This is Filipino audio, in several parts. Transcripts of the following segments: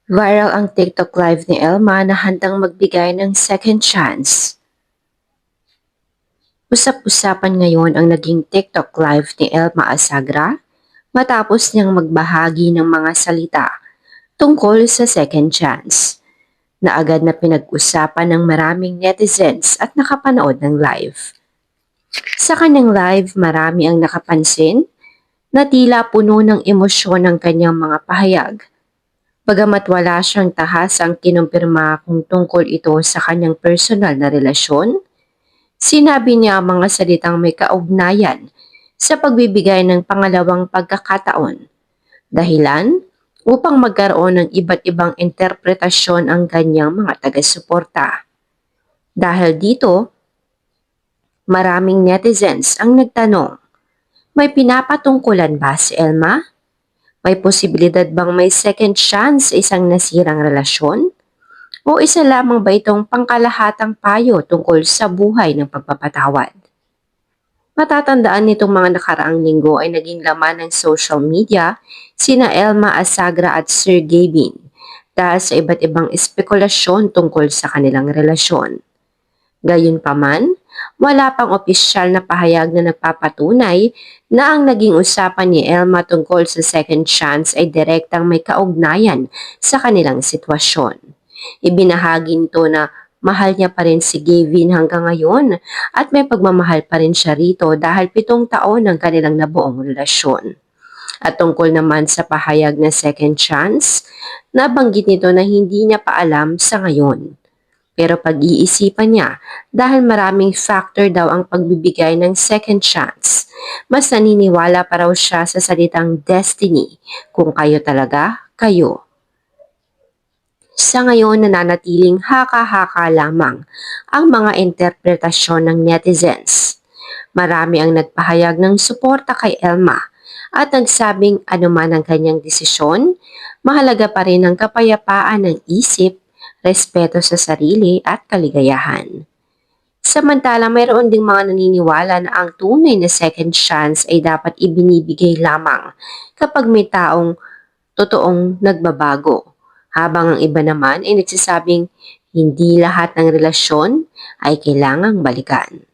Viral ang TikTok live ni Elma na handang magbigay ng second chance. Usap-usapan ngayon ang naging TikTok live ni Elma Asagra matapos niyang magbahagi ng mga salita tungkol sa second chance na agad na pinag-usapan ng maraming netizens at nakapanood ng live. Sa kanyang live, marami ang nakapansin na tila puno ng emosyon ang kanyang mga pahayag. Bagamat wala siyang tahasang kinumpirma kung tungkol ito sa kanyang personal na relasyon, sinabi niya ang mga salitang may kaugnayan sa pagbibigay ng pangalawang pagkakataon. Dahilan upang magkaroon ng iba't ibang interpretasyon ang kanyang mga taga-suporta. Dahil dito, maraming netizens ang nagtanong, may pinapatungkulan ba si Elma? May posibilidad bang may second chance sa isang nasirang relasyon? O isa lamang ba itong pangkalahatang payo tungkol sa buhay ng pagpapatawad? Matatandaan nitong mga nakaraang linggo ay naging laman ng social media sina Elma Asagra at Sir Gavin dahil sa iba't ibang espekulasyon tungkol sa kanilang relasyon. Gayunpaman, wala pang opisyal na pahayag na nagpapatunay na ang naging usapan ni Elma tungkol sa second chance ay direktang may kaugnayan sa kanilang sitwasyon. Ibinahagi nito na mahal niya pa rin si Gavin hanggang ngayon at may pagmamahal pa rin siya rito dahil 7 taon ang kanilang nabuong relasyon. At tungkol naman sa pahayag na second chance, nabanggit nito na hindi niya pa alam sa ngayon. Pero pag-iisipan niya dahil maraming factor daw ang pagbibigay ng second chance. Mas naniniwala pa raw siya sa salitang destiny kung kayo talaga, kayo. Sa ngayon nananatiling haka-haka lamang ang mga interpretasyon ng netizens. Marami ang nagpahayag ng suporta kay Elma at nagsabing anuman ang kanyang desisyon, mahalaga pa rin ang kapayapaan ng isip, respeto sa sarili at kaligayahan. Samantala, mayroon ding mga naniniwala na ang tunay na second chance ay dapat ibinibigay lamang kapag may taong totoong nagbabago. Habang ang iba naman ay nagsasabing hindi lahat ng relasyon ay kailangang balikan.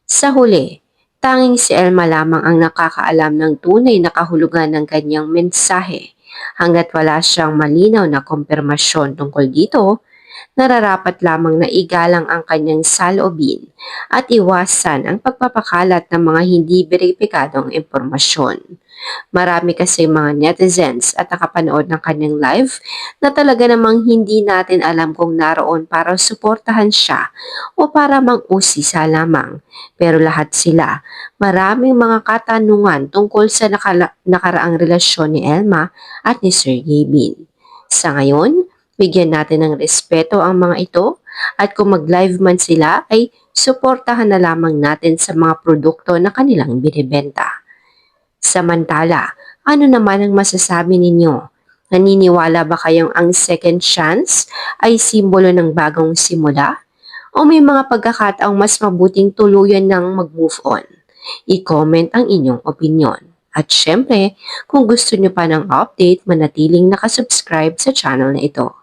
Sa huli, tanging si Elma lamang ang nakakaalam ng tunay na kahulugan ng kanyang mensahe. Hanggat wala siyang malinaw na kumpirmasyon tungkol dito, nararapat lamang na igalang ang kanyang saloobin at iwasan ang pagpapakalat ng mga hindi beripikadong impormasyon. Marami kasi mga netizens at nakapanood ng kanyang live na talaga namang hindi natin alam kung naroon para suportahan siya o para mang-usisa lamang. Pero lahat sila, maraming mga katanungan tungkol sa nakaraang relasyon ni Elma at ni Sir Gavin. Sa ngayon, bigyan natin ng respeto ang mga ito at kung mag-live man sila ay suportahan na lamang natin sa mga produkto na kanilang binibenta. Samantala, ano naman ang masasabi ninyo? Naniniwala ba kayong ang second chance ay simbolo ng bagong simula? O may mga pagkakataong mas mabuting tuluyan ng mag-move on? I-comment ang inyong opinion. At syempre, kung gusto nyo pa ng update, manatiling nakasubscribe sa channel na ito.